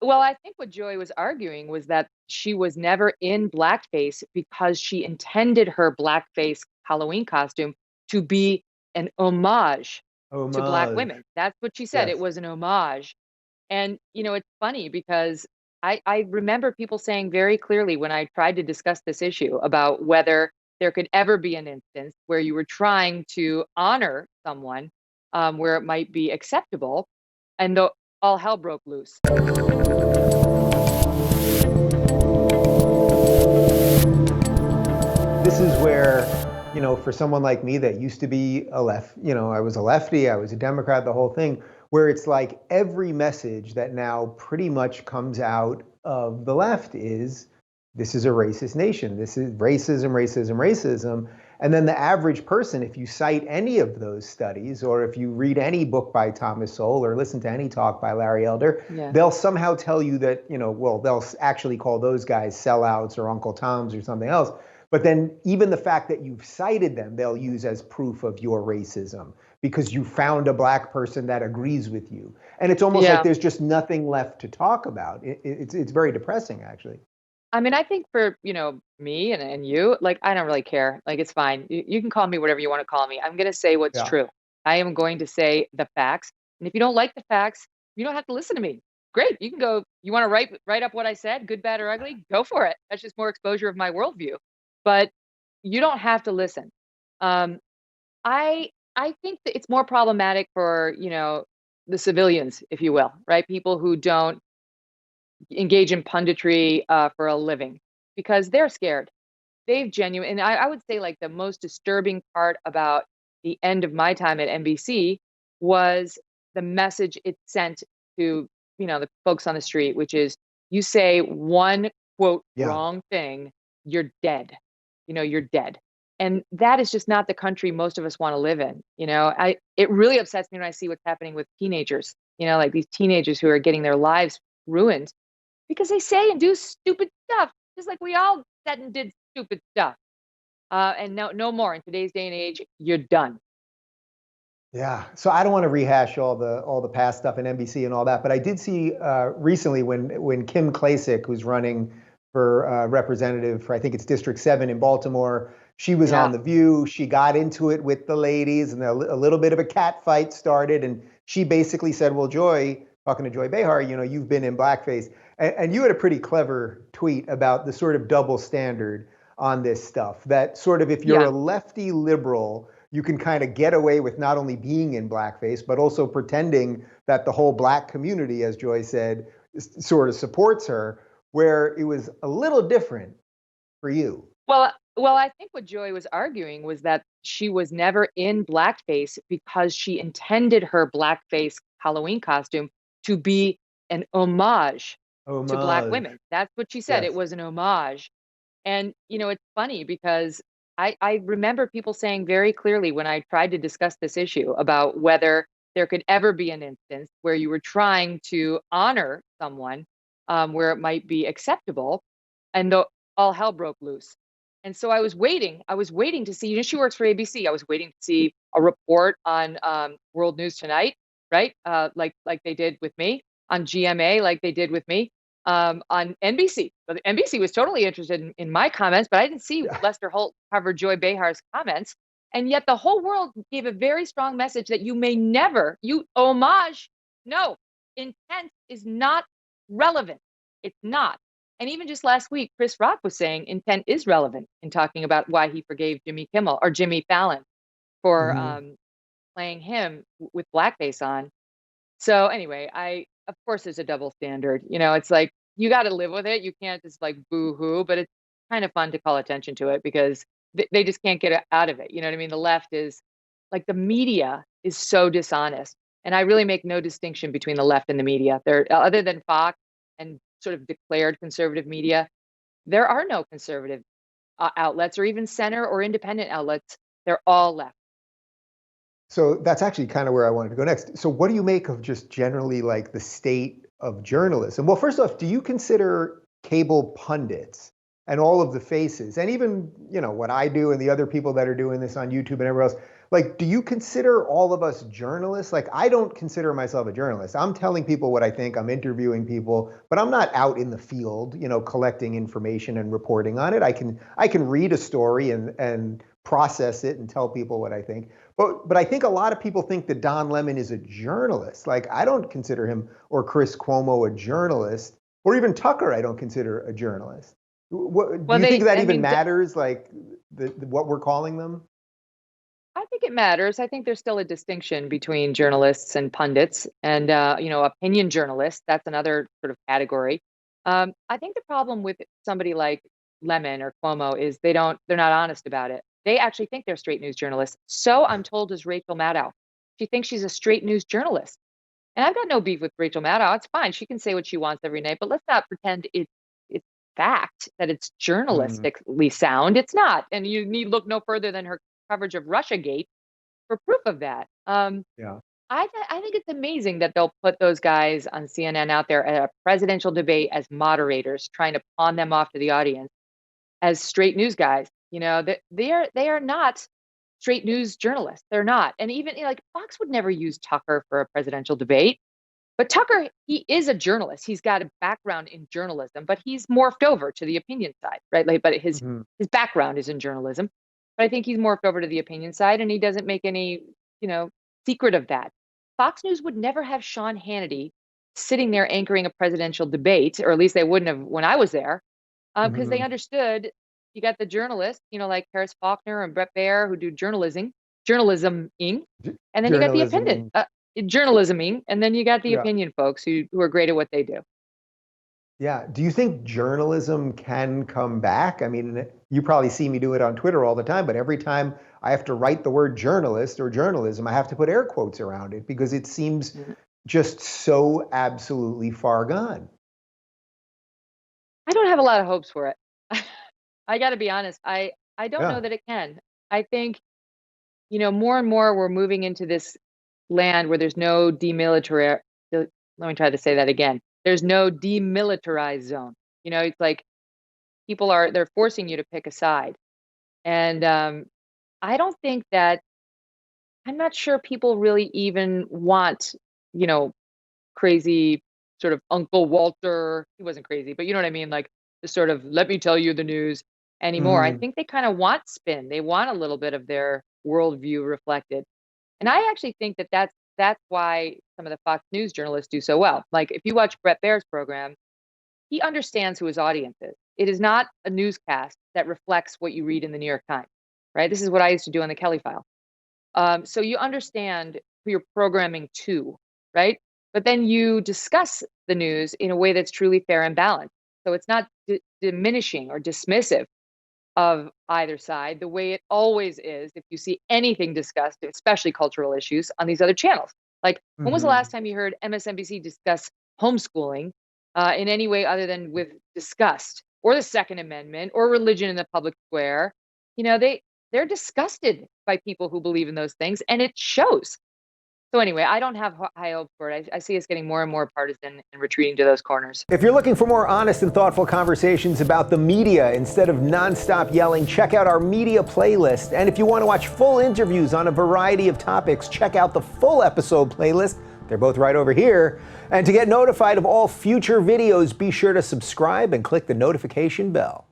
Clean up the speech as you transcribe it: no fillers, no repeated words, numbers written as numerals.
Well, I think what Joy was arguing was that she was never in blackface because she intended her blackface Halloween costume to be an homage to Black Homage. women. That's what she said. It Yes. was an homage. And, it's funny because I remember people saying very clearly when I tried to discuss this issue about whether there could ever be an instance where you were trying to honor someone, where it might be acceptable, and all hell broke loose. This is where, for someone like me that used to be I was a lefty, I was a Democrat, the whole thing, where it's like every message that now pretty much comes out of the left is this is a racist nation. This is racism, racism, racism. And then the average person, if you cite any of those studies, or if you read any book by Thomas Sowell or listen to any talk by Larry Elder, Yeah. they'll somehow tell you that, well, they'll actually call those guys sellouts or Uncle Toms or something else. But then even the fact that you've cited them, they'll use as proof of your racism because you found a Black person that agrees with you. And it's almost like Yeah. there's just nothing left to talk about. It's very depressing, actually. I mean, I think for, me and you, like, I don't really care. Like, it's fine. You can call me whatever you want to call me. I'm going to say what's Yeah. true. I am going to say the facts. And if you don't like the facts, you don't have to listen to me. Great. You can go, you want to write up what I said, good, bad, or ugly? Go for it. That's just more exposure of my worldview. But you don't have to listen. Um, I think that it's more problematic for, the civilians, if you will, right? People who don't engage in punditry for a living because they're scared. They've genuine, and I would say like the most disturbing part about the end of my time at NBC was the message it sent to, the folks on the street, which is you say one quote Yeah. wrong thing, you're dead. You're dead. And that is just not the country most of us want to live in. It really upsets me when I see what's happening with teenagers, like these teenagers who are getting their lives ruined because they say and do stupid stuff, just like we all said and did stupid stuff. And no more in today's day and age. You're done. Yeah. So I don't want to rehash all the past stuff in NBC and all that, but I did see recently when Kim Klacik, who's running for representative for I think it's District 7 in Baltimore, she was on Yeah. The View. She got into it with the ladies, and a little bit of a cat fight started. And she basically said, "Well, Joy, talking to Joy Behar, you've been in blackface," and you had a pretty clever tweet about the sort of double standard on this stuff. That sort of if you're Yeah. a lefty liberal, you can kind of get away with not only being in blackface, but also pretending that the whole Black community, as Joy said, sort of supports her, where it was a little different for you. Well, I think what Joy was arguing was that she was never in blackface because she intended her blackface Halloween costume to be an homage to Black Homage. women. That's what she said. It Yes. was an homage. And, it's funny because I remember people saying very clearly when I tried to discuss this issue about whether there could ever be an instance where you were trying to honor someone, where it might be acceptable, and all hell broke loose. And so I was waiting to see, she works for ABC. I was waiting to see a report on World News Tonight, right? Like they did with me, on GMA, like they did with me, on NBC. But NBC was totally interested in my comments, but I didn't see Yeah. Lester Holt cover Joy Behar's comments. And yet the whole world gave a very strong message that you may never, homage, no, intent is not relevant. It's not. And even just last week, Chris Rock was saying intent is relevant in talking about why he forgave Jimmy Kimmel or Jimmy Fallon for Mhm. playing him with blackface on. So anyway, of course there's a double standard. It's like you got to live with it. You can't just like boo hoo, but it's kind of fun to call attention to it because they just can't get out of it. You know what I mean? The left is like the media is so dishonest. And I really make no distinction between the left and the media. They're other than Fox and sort of declared conservative media, there are no conservative outlets or even center or independent outlets. They're all left. So that's actually kind of where I wanted to go next. So what do you make of just generally like the state of journalism? Well, first off, do you consider cable pundits and all of the faces, and even, what I do and the other people that are doing this on YouTube and everywhere else, Like, do you consider all of us journalists? Like, I don't consider myself a journalist. I'm telling people what I think, I'm interviewing people, but I'm not out in the field, collecting information and reporting on it. I can read a story and process it and tell people what I think. But I think a lot of people think that Don Lemon is a journalist. Like, I don't consider him or Chris Cuomo a journalist, or even Tucker I don't consider a journalist. Do Well, you think that I even mean, matters, like what we're calling them? I think it matters. I think there's still a distinction between journalists and pundits and, opinion journalists. That's another sort of category. I think the problem with somebody like Lemon or Cuomo is they're not honest about it. They actually think they're straight news journalists. So I'm told is Rachel Maddow. She thinks she's a straight news journalist. And I've got no beef with Rachel Maddow. It's fine. She can say what she wants every night, but let's not pretend it's fact that it's Mm, journalistically sound. It's not. And you need look no further than her coverage of Russiagate for proof of that. yeah. I think it's amazing that they'll put those guys on CNN out there at a presidential debate as moderators, trying to pawn them off to the audience as straight news guys. That they are not straight news journalists. They're not. And even like Fox would never use Tucker for a presidential debate. But Tucker, he is a journalist. He's got a background in journalism, but he's morphed over to the opinion side, right? Like, but Mhm. his background is in journalism. But I think he's morphed over to the opinion side, and he doesn't make any, you know, secret of that. Fox News would never have Sean Hannity sitting there anchoring a presidential debate, or at least they wouldn't have when I was there, because they Mhm. understood you got the journalists, like Harris Faulkner and Brett Baer, who do journalisming, and then you got the appendant, Journalism. journalisming, and then you got the Yeah. opinion folks who are great at what they do. Yeah. Do you think journalism can come back? I mean, you probably see me do it on Twitter all the time, but every time I have to write the word journalist or journalism, I have to put air quotes around it because it seems Mm. just so absolutely far gone. I don't have a lot of hopes for it. I got to be honest. I don't know Yeah. that it can. I think more and more we're moving into this land where there's no demilitarized. Let me try to say that again. There's no demilitarized zone. It's like they're forcing you to pick a side, and I don't think that. I'm not sure people really even want, you know, crazy sort of Uncle Walter. He wasn't crazy, but you know what I mean? Like the sort of let me tell you the news anymore. I Hmm. think they kind of want spin. They want a little bit of their worldview reflected. And I actually think that that's why some of the Fox News journalists do so well. Like if you watch Brett Baer's program, he understands who his audience is. It is not a newscast that reflects what you read in the New York Times, right? This is what I used to do on the Kelly File. So you understand who you're programming to, right? But then you discuss the news in a way that's truly fair and balanced. So it's not diminishing or dismissive of either side the way it always is if you see anything discussed, especially cultural issues on these other channels. Like, when was the Hmm. last time you heard MSNBC discuss homeschooling in any way other than with disgust, or the Second Amendment, or religion in the public square? They're disgusted by people who believe in those things, and it shows. So anyway, I don't have high hopes for it. I see us getting more and more partisan and retreating to those corners. If you're looking for more honest and thoughtful conversations about the media instead of nonstop yelling, check out our media playlist. And if you want to watch full interviews on a variety of topics, check out the full episode playlist. They're both right over here. And to get notified of all future videos, be sure to subscribe and click the notification bell.